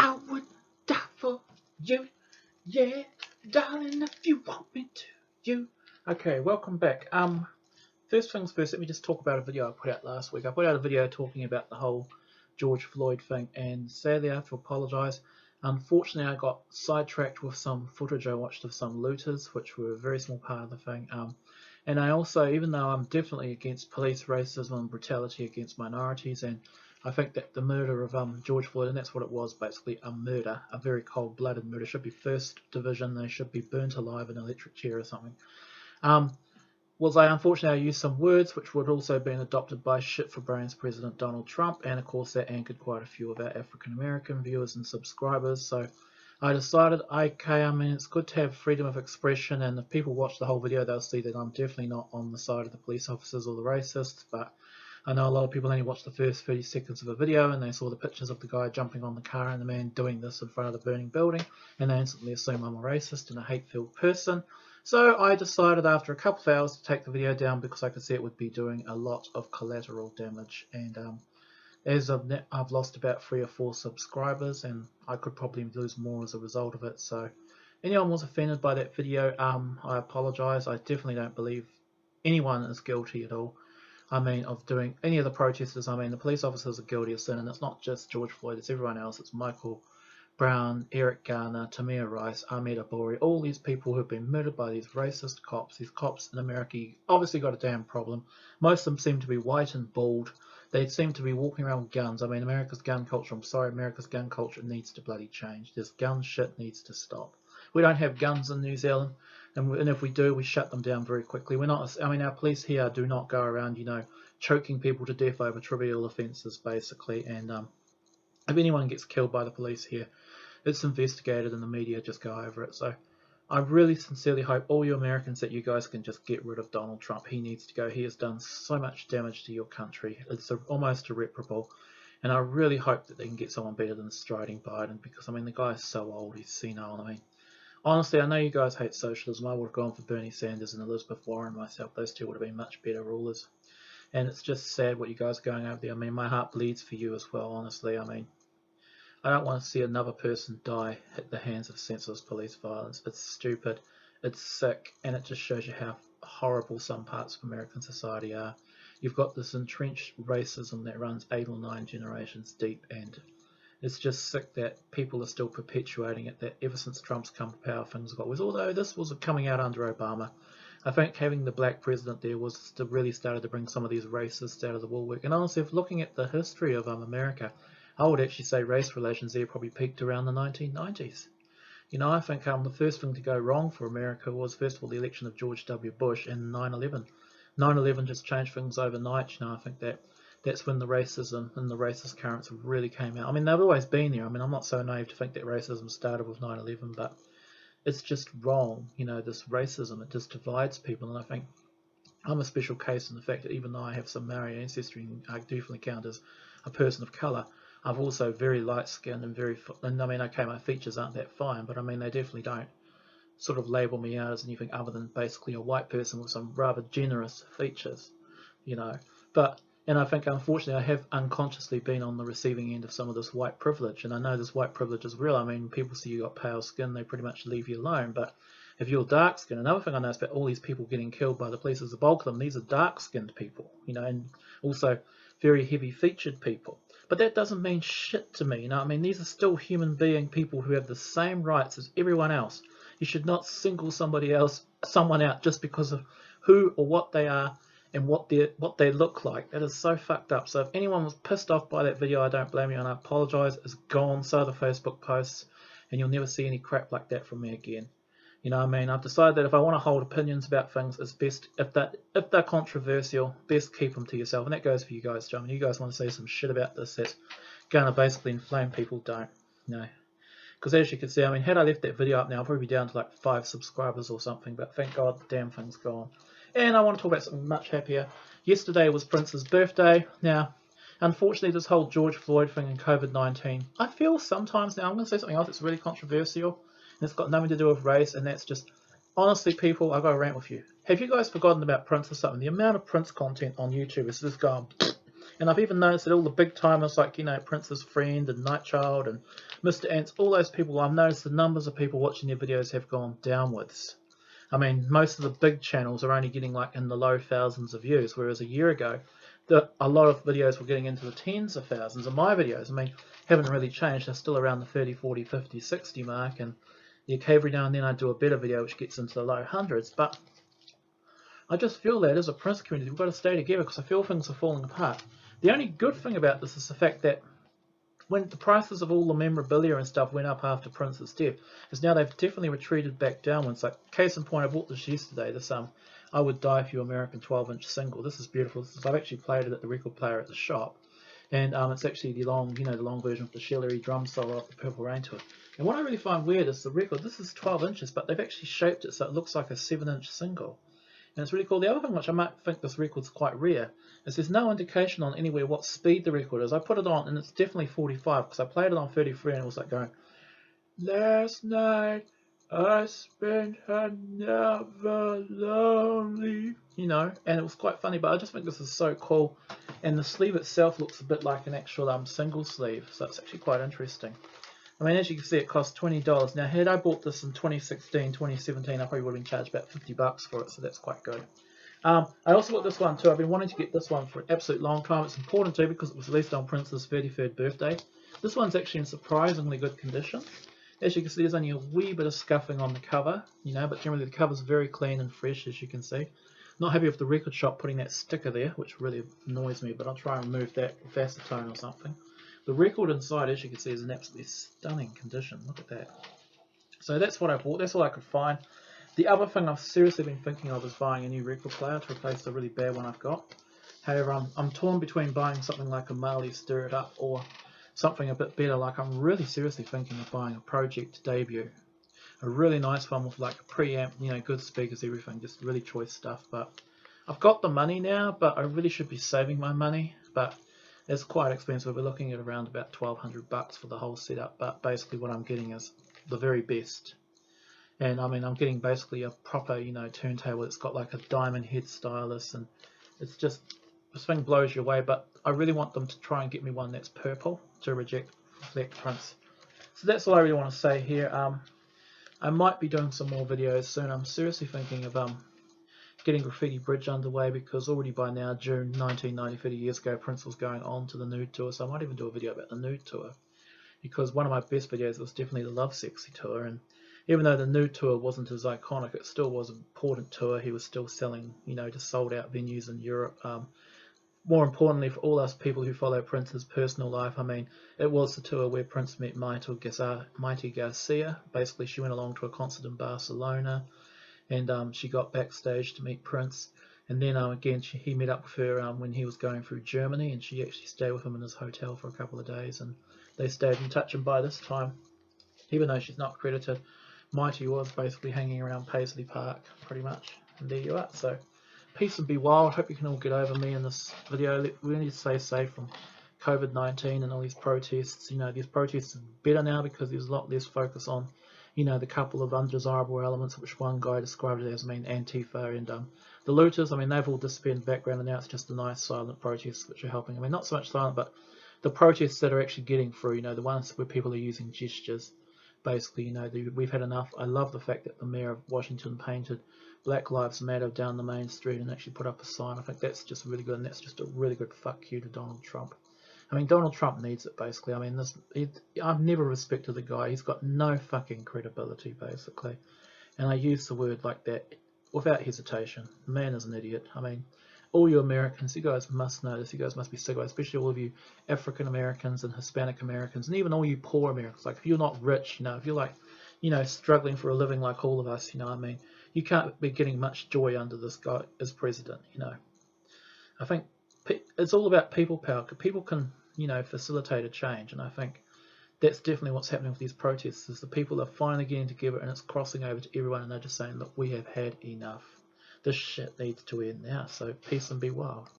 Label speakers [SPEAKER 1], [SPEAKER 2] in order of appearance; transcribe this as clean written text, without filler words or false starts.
[SPEAKER 1] I would die for you, yeah, darling, if you want me to. You. Okay, welcome back. First things first, let me just talk about a video I put out last week. I put out a video talking about the whole George Floyd thing, and sadly I have to apologise. Unfortunately, I got sidetracked with some footage I watched of some looters, which were a very small part of the thing. And I also, even though I'm definitely against police racism and brutality against minorities, and I think that the murder of George Floyd, and that's what it was, basically a murder, a very cold-blooded murder, should be first division. They should be burnt alive in an electric chair or something. Unfortunately I used some words which would also been adopted by shit for brains President Donald Trump, and of course that angered quite a few of our African American viewers and subscribers. So I decided, okay, I mean, it's good to have freedom of expression, and if people watch the whole video they'll see that I'm definitely not on the side of the police officers or the racists. But I know a lot of people only watch the first 30 seconds of a video and they saw the pictures of the guy jumping on the car and the man doing this in front of the burning building, and they instantly assume I'm a racist and a hate-filled person. So I decided after a couple of hours to take the video down because I could see it would be doing a lot of collateral damage, and as of now, I've lost about 3 or 4 subscribers, and I could probably lose more as a result of it. So anyone was offended by that video, I apologise. I definitely don't believe anyone is guilty at all. I mean, of doing any of the protesters. I mean, the police officers are guilty of sin, and it's not just George Floyd, it's everyone else. It's Michael Brown, Eric Garner, Tamir Rice, Ahmed Abori, all these people who have been murdered by these racist cops. These cops in America obviously got a damn problem. Most of them seem to be white and bald. They seem to be walking around with guns. I mean, America's gun culture, I'm sorry, America's gun culture needs to bloody change. This gun shit needs to stop. We don't have guns in New Zealand, and if we do, we shut them down very quickly. We're not, I mean, our police here do not go around, choking people to death over trivial offences, basically, and if anyone gets killed by the police here, it's investigated and the media just go over it. So I really sincerely hope, all you Americans, that you guys can just get rid of Donald Trump. He needs to go. He has done so much damage to your country. It's almost irreparable. And I really hope that they can get someone better than striding Biden, because, I mean, the guy's so old, he's senile. I mean, honestly, I know you guys hate socialism. I would have gone for Bernie Sanders and Elizabeth Warren myself. Those two would have been much better rulers. And it's just sad what you guys are going over there. I mean, my heart bleeds for you as well, honestly. I mean, I don't want to see another person die at the hands of senseless police violence. It's stupid, it's sick, and it just shows you how horrible some parts of American society are. You've got this entrenched racism that runs 8 or 9 generations deep, and it's just sick that people are still perpetuating it, that ever since Trump's come to power things got worse. Although this was coming out under Obama. I think having the black president there was really started to bring some of these racists out of the woodwork. And honestly, if looking at the history of America, I would actually say race relations there probably peaked around the 1990s. I think the first thing to go wrong for America was, first of all, the election of George W. Bush and 9/11. 9/11 just changed things overnight. I think that's when the racism and the racist currents really came out. I mean, they've always been there. I mean, I'm not so naive to think that racism started with 9/11, but it's just wrong. This racism, it just divides people, and I think I'm a special case in the fact that even though I have some Maori ancestry and I definitely count as a person of colour, I'm also very light-skinned and I mean, okay, my features aren't that fine, but I mean, they definitely don't sort of label me out as anything other than basically a white person with some rather generous features, And I think, unfortunately, I have unconsciously been on the receiving end of some of this white privilege, and I know this white privilege is real. I mean, people see you got pale skin, they pretty much leave you alone, but if you're dark skinned, another thing I noticed about all these people getting killed by the police is the bulk of them, these are dark skinned people, and also very heavy featured people. But that doesn't mean shit to me, I mean, these are still human being people who have the same rights as everyone else. You should not single someone out just because of who or what they are and what they look like. That is so fucked up. So if anyone was pissed off by that video, I don't blame you, and I apologise. It's gone, so are the Facebook posts, and you'll never see any crap like that from me again. I mean, I've decided that if I want to hold opinions about things, it's best, if they're controversial, best keep them to yourself. And that goes for you guys, John. You guys want to say some shit about this that's going to basically inflame people, don't. Because as you can see, I mean, had I left that video up now, I'll probably be down to like 5 subscribers or something, but thank God the damn thing's gone. And I want to talk about something much happier. Yesterday was Prince's birthday. Now, unfortunately, this whole George Floyd thing and COVID-19, I feel sometimes now, I'm going to say something else that's really controversial, and it's got nothing to do with race, and that's just, honestly, people, I've got to rant with you. Have you guys forgotten about Prince or something? The amount of Prince content on YouTube is just gone, and And I've even noticed that all the big timers like, you know, Prince's Friend and Nightchild and Mr. Ants, all those people, I've noticed the numbers of people watching their videos have gone downwards. I mean, most of the big channels are only getting like in the low thousands of views, whereas a year ago, a lot of videos were getting into the tens of thousands. And my videos, I mean, haven't really changed. They're still around the 30, 40, 50, 60 mark. And every now and then I do a better video which gets into the low hundreds. But I just feel that as a Prince community, we've got to stay together because I feel things are falling apart. The only good thing about this is the fact that when the prices of all the memorabilia and stuff went up after Prince's death, is now they've definitely retreated back downwards. Like, case in point, I bought this yesterday, this I Would Die For You American 12-inch single. This is beautiful. I've actually played it at the record player at the shop. And it's actually the long, you know, the long version with the Shillery drum solo of the Purple Rain to it. And what I really find weird is the record, this is 12 inches, but they've actually shaped it so it looks like a 7-inch single. And it's really cool. The other thing which I might think this record's quite rare is there's no indication on anywhere what speed the record is. I put it on and it's definitely 45 because I played it on 33 and it was like going, last night I spent another lonely, you know, and it was quite funny, but I just think this is so cool. And the sleeve itself looks a bit like an actual single sleeve, so it's actually quite interesting. I mean, as you can see, it costs $20. Now, had I bought this in 2016, 2017, I probably would have been charged about $50 for it, so that's quite good. I also got this one too. I've been wanting to get this one for an absolute long time. It's important too because it was released on Prince's 33rd birthday. This one's actually in surprisingly good condition. As you can see, there's only a wee bit of scuffing on the cover, you know, but generally the cover's very clean and fresh, as you can see. Not happy with the record shop putting that sticker there, which really annoys me, but I'll try and remove that with acetone or something. The record inside, as you can see, is in absolutely stunning condition. Look at that. So that's what I bought. That's all I could find. The other thing I've seriously been thinking of is buying a new record player to replace the really bad one I've got. However, I'm torn between buying something like a Marley Stir It Up or something a bit better. Like, I'm really seriously thinking of buying a Project Debut. A really nice one with like a preamp, you know, good speakers, everything, just really choice stuff. But I've got the money now, but I really should be saving my money. But it's quite expensive. We're looking at around about $1,200 for the whole setup, but basically what I'm getting is the very best. And I mean, I'm getting basically a proper, you know, turntable. It's got like a diamond head stylus, and it's just, this thing blows you away. But I really want them to try and get me one that's purple to reflect Prince. So that's all I really want to say here. I might be doing some more videos soon. I'm seriously thinking of getting Graffiti Bridge underway because already by now, June 1990, 30 years ago, Prince was going on to the nude tour. So I might even do a video about the nude tour because one of my best videos was definitely the Love Sexy tour. And even though the nude tour wasn't as iconic, it still was an important tour. He was still selling, you know, to sold out venues in Europe. More importantly, for all us people who follow Prince's personal life, I mean, it was the tour where Prince met Maite Garcia. Basically, she went along to a concert in Barcelona, and she got backstage to meet Prince. And then again, he met up with her when he was going through Germany, and she actually stayed with him in his hotel for a couple of days, and they stayed in touch. And by this time, even though she's not credited, Maite was basically hanging around Paisley Park, pretty much. And there you are. So, peace and be well. I hope you can all get over me in this video. We need to stay safe from COVID-19 and all these protests. You know, these protests are better now because there's a lot less focus on, you know, the couple of undesirable elements, which one guy described it as, I mean, Antifa and the looters. I mean, they've all disappeared in the background, and now it's just the nice silent protests which are helping. I mean, not so much silent, but the protests that are actually getting through, you know, the ones where people are using gestures. Basically, you know, we've had enough. I love the fact that the mayor of Washington painted Black Lives Matter down the main street and actually put up a sign. I think that's just really good, and that's just a really good fuck you to Donald Trump. I mean, Donald Trump needs it, basically. I mean, I've never respected the guy. He's got no fucking credibility, basically. And I use the word like that without hesitation. The man is an idiot. I mean, all you Americans, you guys must know this. You guys must be sick of it, especially all of you African Americans and Hispanic Americans, and even all you poor Americans. Like, if you're not rich, you know, if you're like, you know, struggling for a living like all of us, you know what I mean? You can't be getting much joy under this guy as president, you know. I think it's all about people power. People can, you know, facilitate a change, and I think that's definitely what's happening with these protests, is the people are finally getting together and it's crossing over to everyone, and they're just saying, look, we have had enough. This shit needs to end now, so peace and be well.